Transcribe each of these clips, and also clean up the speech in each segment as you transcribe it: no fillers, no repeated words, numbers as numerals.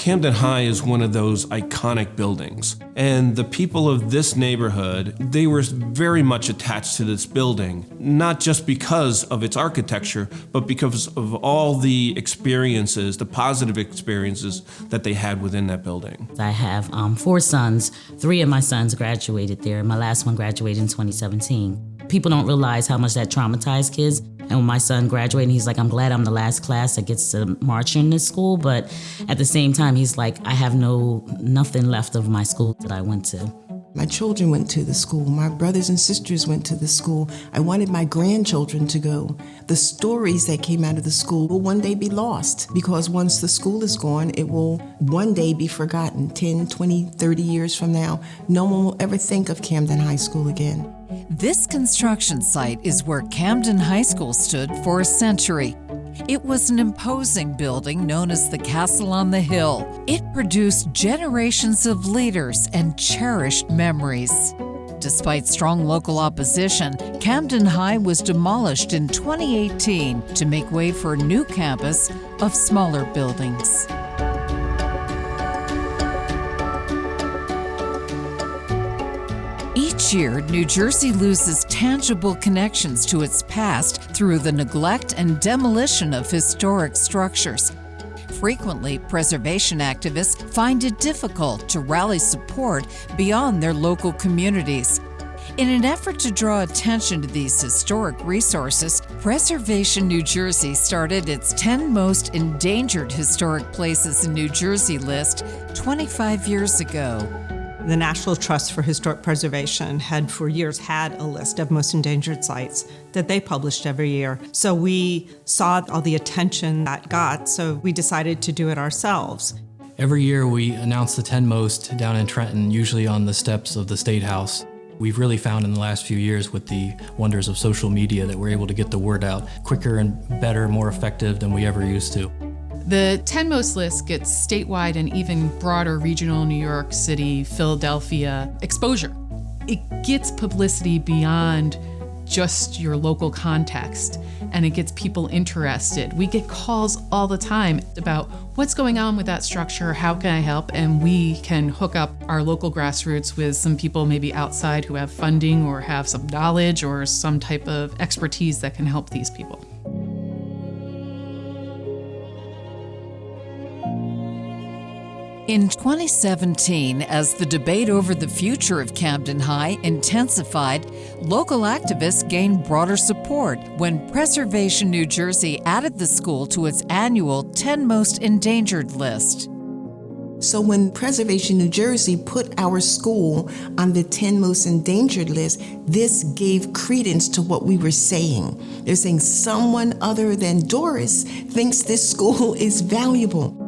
Camden High is one of those iconic buildings, and the people of this neighborhood, they were very much attached to this building, not just because of its architecture, but because of all the experiences, the positive experiences that they had within that building. I have 4 sons. 3 of my sons graduated there. My last one graduated in 2017. People don't realize how much that traumatized kids. And when my son graduated, he's like, I'm glad I'm the last class that gets to march in this school. But at the same time, he's like, I have nothing left of my school that I went to. My children went to the school. My brothers and sisters went to the school. I wanted my grandchildren to go. The stories that came out of the school will one day be lost, because once the school is gone, it will one day be forgotten. 10, 20, 30 years from now, no one will ever think of Camden High School again. This construction site is where Camden High School stood for a century. It was an imposing building known as the Castle on the Hill. It produced generations of leaders and cherished memories. Despite strong local opposition, Camden High was demolished in 2018 to make way for a new campus of smaller buildings. Each year, New Jersey loses tangible connections to its past through the neglect and demolition of historic structures. Frequently, preservation activists find it difficult to rally support beyond their local communities. In an effort to draw attention to these historic resources, Preservation New Jersey started its 10 Most Endangered Historic Places in New Jersey list 25 years ago. The National Trust for Historic Preservation had for years had a list of most endangered sites that they published every year. So we saw all the attention that got, so we decided to do it ourselves. Every year we announce the 10 most down in Trenton, usually on the steps of the State House. We've really found in the last few years with the wonders of social media that we're able to get the word out quicker and better, more effective than we ever used to. The 10 most list gets statewide and even broader regional New York City, Philadelphia exposure. It gets publicity beyond just your local context, and it gets people interested. We get calls all the time about what's going on with that structure, how can I help? And we can hook up our local grassroots with some people maybe outside who have funding or have some knowledge or some type of expertise that can help these people. In 2017, as the debate over the future of Camden High intensified, local activists gained broader support when Preservation New Jersey added the school to its annual 10 Most Endangered list. So when Preservation New Jersey put our school on the 10 Most Endangered list, this gave credence to what we were saying. They're saying someone other than Doris thinks this school is valuable.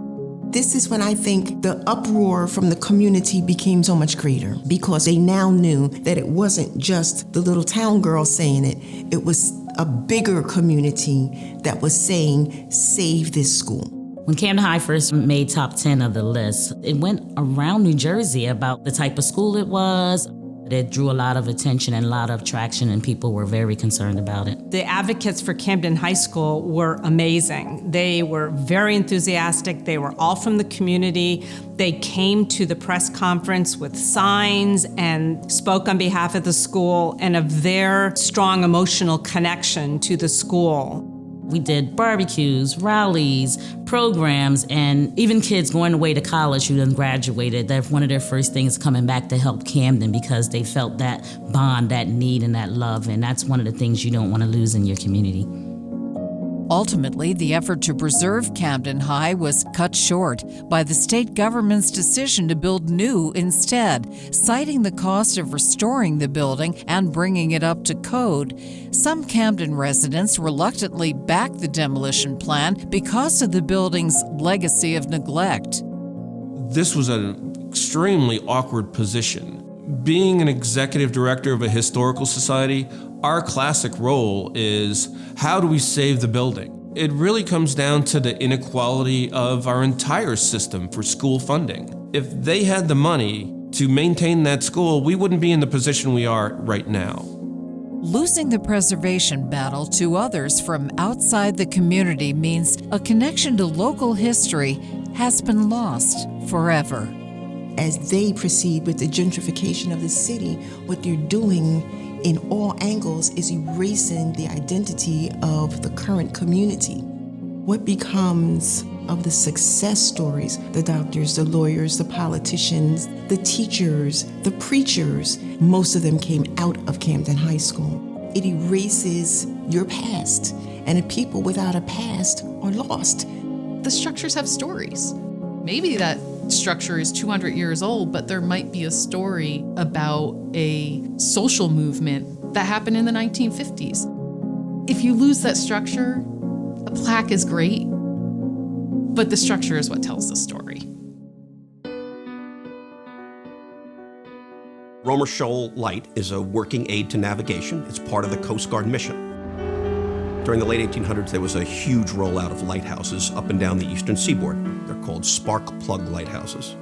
This is when I think the uproar from the community became so much greater, because they now knew that it wasn't just the little town girl saying it. It was a bigger community that was saying, save this school. When Camden High first made top 10 of the list, it went around New Jersey about the type of school it was. It drew a lot of attention and a lot of traction, and people were very concerned about it. The advocates for Camden High School were amazing. They were very enthusiastic. They were all from the community. They came to the press conference with signs and spoke on behalf of the school and of their strong emotional connection to the school. We did barbecues, rallies, programs, and even kids going away to college who done graduated. That's one of their first things coming back to help Camden, because they felt that bond, that need, and that love. And that's one of the things you don't want to lose in your community. Ultimately, the effort to preserve Camden High was cut short by the state government's decision to build new instead, citing the cost of restoring the building and bringing it up to code. Some Camden residents reluctantly backed the demolition plan because of the building's legacy of neglect. This was an extremely awkward position. Being an executive director of a historical society, our classic role is, how do we save the building? It really comes down to the inequality of our entire system for school funding. If they had the money to maintain that school, we wouldn't be in the position we are right now. Losing the preservation battle to others from outside the community means a connection to local history has been lost forever. As they proceed with the gentrification of the city, what they're doing in all angles is erasing the identity of the current community. What becomes of the success stories, the doctors, the lawyers, the politicians, the teachers, the preachers? Most of them came out of Camden High School. It erases your past, and people without a past are lost. The structures have stories. Maybe that structure is 200 years old, but there might be a story about a social movement that happened in the 1950s. If you lose that structure, a plaque is great, but the structure is what tells the story. Shoal Light is a working aid to navigation. It's part of the Coast Guard mission. During the late 1800s, there was a huge rollout of lighthouses up and down the eastern seaboard. They're called spark plug lighthouses.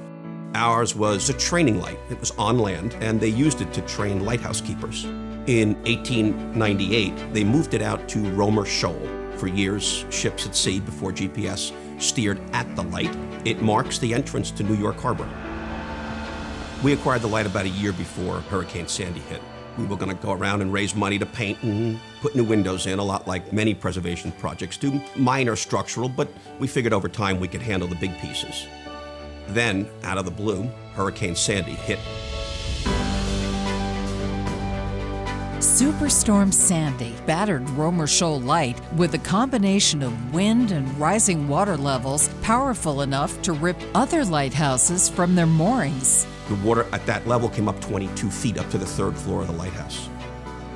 Ours was a training light. It was on land, and they used it to train lighthouse keepers. In 1898, they moved it out to Shoal. For years, ships at sea before GPS steered at the light. It marks the entrance to New York Harbor. We acquired the light about a year before Hurricane Sandy hit. We were going to go around and raise money to paint and put new windows in, a lot like many preservation projects do. Minor structural, but we figured over time we could handle the big pieces. Then, out of the blue, Hurricane Sandy hit. Superstorm Sandy battered Shoal Light with a combination of wind and rising water levels powerful enough to rip other lighthouses from their moorings. The water at that level came up 22 feet up to the third floor of the lighthouse.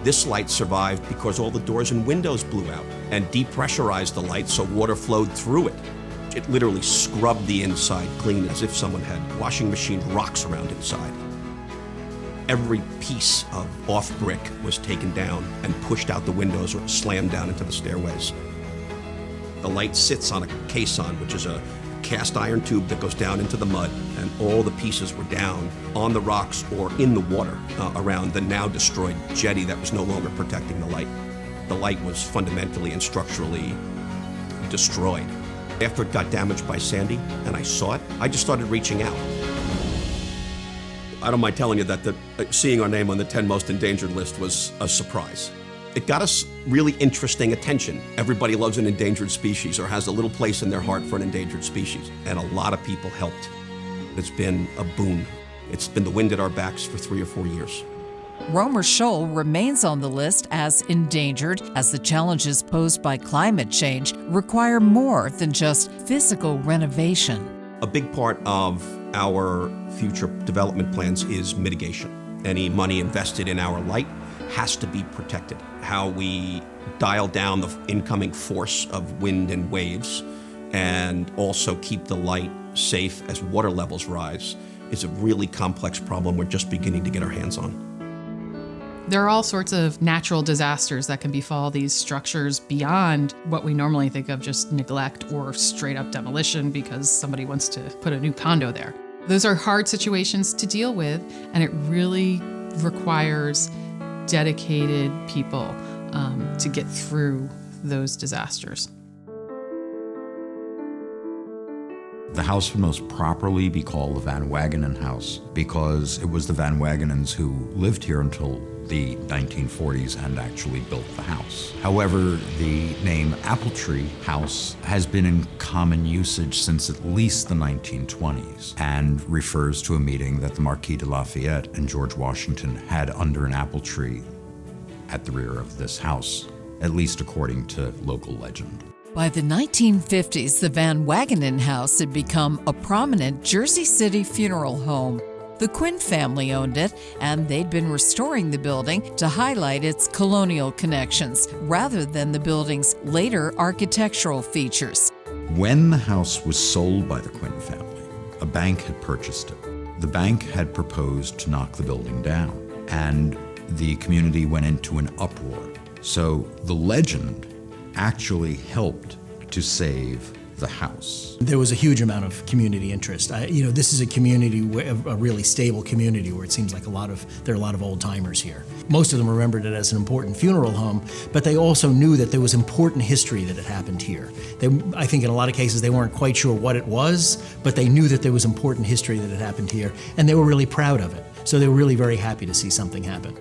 This light survived because all the doors and windows blew out and depressurized the light so water flowed through it. It literally scrubbed the inside clean as if someone had washing machine rocks around inside. Every piece of off brick was taken down and pushed out the windows or slammed down into the stairways. The light sits on a caisson, which is a cast iron tube that goes down into the mud, and all the pieces were down on the rocks or in the water around the now destroyed jetty that was no longer protecting the light. The light was fundamentally and structurally destroyed. After it got damaged by Sandy and I saw it, I just started reaching out. I don't mind telling you that seeing our name on the 10 most endangered list was a surprise. It got us really interesting attention. Everybody loves an endangered species or has a little place in their heart for an endangered species, and a lot of people helped. It's been a boon. It's been the wind at our backs for 3 or 4 years. Shoal remains on the list as endangered as the challenges posed by climate change require more than just physical renovation. A big part of our future development plans is mitigation. Any money invested in our light has to be protected. How we dial down the incoming force of wind and waves and also keep the light safe as water levels rise is a really complex problem we're just beginning to get our hands on. There are all sorts of natural disasters that can befall these structures beyond what we normally think of just neglect or straight up demolition because somebody wants to put a new condo there. Those are hard situations to deal with, and it really requires dedicated people to get through those disasters. The house would most properly be called the Van Wagenen House because it was the Van Wagenens who lived here until the 1940s and actually built the house. However, the name Apple Tree House has been in common usage since at least the 1920s and refers to a meeting that the Marquis de Lafayette and George Washington had under an apple tree at the rear of this house, at least according to local legend. By the 1950s, the Van Wagenen House had become a prominent Jersey City funeral home. The Quinn family owned it, and they'd been restoring the building to highlight its colonial connections rather than the building's later architectural features. When the house was sold by the Quinn family, a bank had purchased it. The bank had proposed to knock the building down, and the community went into an uproar. So the legend actually helped to save the house. There was a huge amount of community interest. This is a community, a really stable community where it seems like there are a lot of old timers here. Most of them remembered it as an important funeral home, but they also knew that there was important history that had happened here. I think in a lot of cases they weren't quite sure what it was, but they knew that there was important history that had happened here, and they were really proud of it. So they were really very happy to see something happen.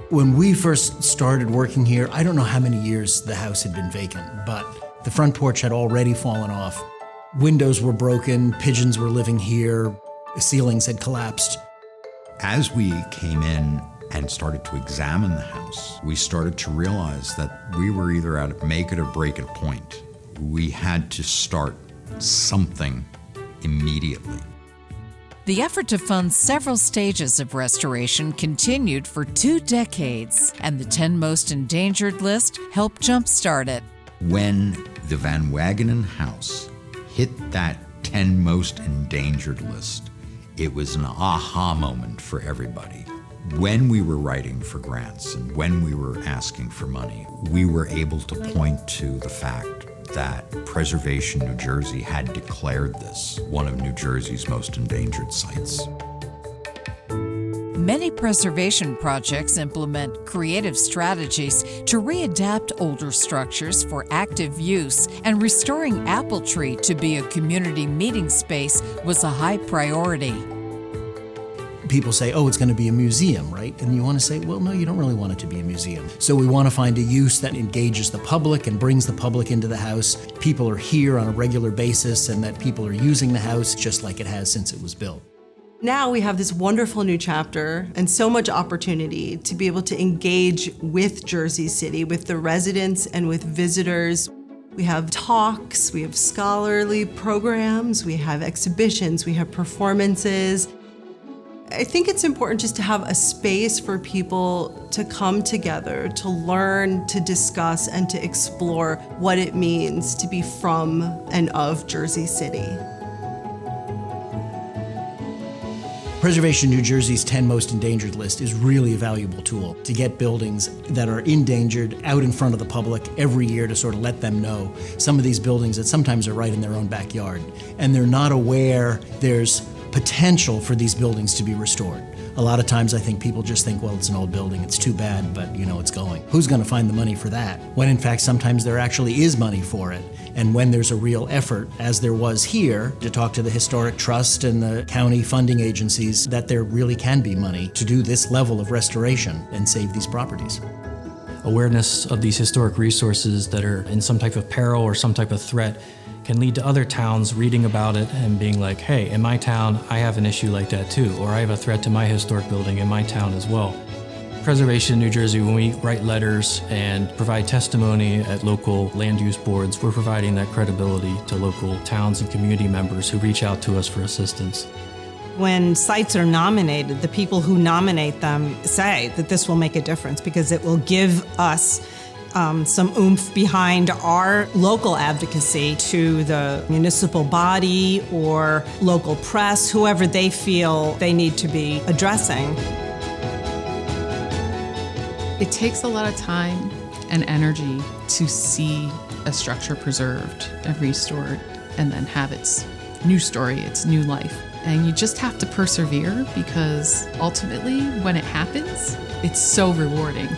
When we first started working here, I don't know how many years the house had been vacant, but the front porch had already fallen off. Windows were broken, pigeons were living here, ceilings had collapsed. As we came in and started to examine the house, we started to realize that we were either at a make it or break it point. We had to start something immediately. The effort to fund several stages of restoration continued for 2 decades, and the 10 Most Endangered list helped jumpstart it. When the Van Wagenen house hit that 10 Most Endangered list, it was an aha moment for everybody. When we were writing for grants and when we were asking for money, we were able to point to the fact that Preservation New Jersey had declared this one of New Jersey's most endangered sites. Many preservation projects implement creative strategies to readapt older structures for active use, and restoring Apple Tree to be a community meeting space was a high priority. People say, oh, it's going to be a museum, right? And you want to say, well, no, you don't really want it to be a museum. So we want to find a use that engages the public and brings the public into the house. People are here on a regular basis and that people are using the house just like it has since it was built. Now we have this wonderful new chapter and so much opportunity to be able to engage with Jersey City, with the residents and with visitors. We have talks, we have scholarly programs, we have exhibitions, we have performances. I think it's important just to have a space for people to come together, to learn, to discuss, and to explore what it means to be from and of Jersey City. Preservation New Jersey's 10 Most Endangered list is really a valuable tool to get buildings that are endangered out in front of the public every year to sort of let them know some of these buildings that sometimes are right in their own backyard, and they're not aware there's potential for these buildings to be restored. A lot of times I think people just think, well, it's an old building, it's too bad, but it's going. Who's going to find the money for that? When in fact sometimes there actually is money for it. And when there's a real effort, as there was here, to talk to the Historic Trust and the county funding agencies, that there really can be money to do this level of restoration and save these properties. Awareness of these historic resources that are in some type of peril or some type of threat can lead to other towns reading about it and being like, hey, in my town, I have an issue like that too, or I have a threat to my historic building in my town as well. Preservation New Jersey, when we write letters and provide testimony at local land use boards, we're providing that credibility to local towns and community members who reach out to us for assistance. When sites are nominated, the people who nominate them say that this will make a difference because it will give us some oomph behind our local advocacy to the municipal body or local press, whoever they feel they need to be addressing. It takes a lot of time and energy to see a structure preserved and restored and then have its new story, its new life. And you just have to persevere because ultimately when it happens, it's so rewarding.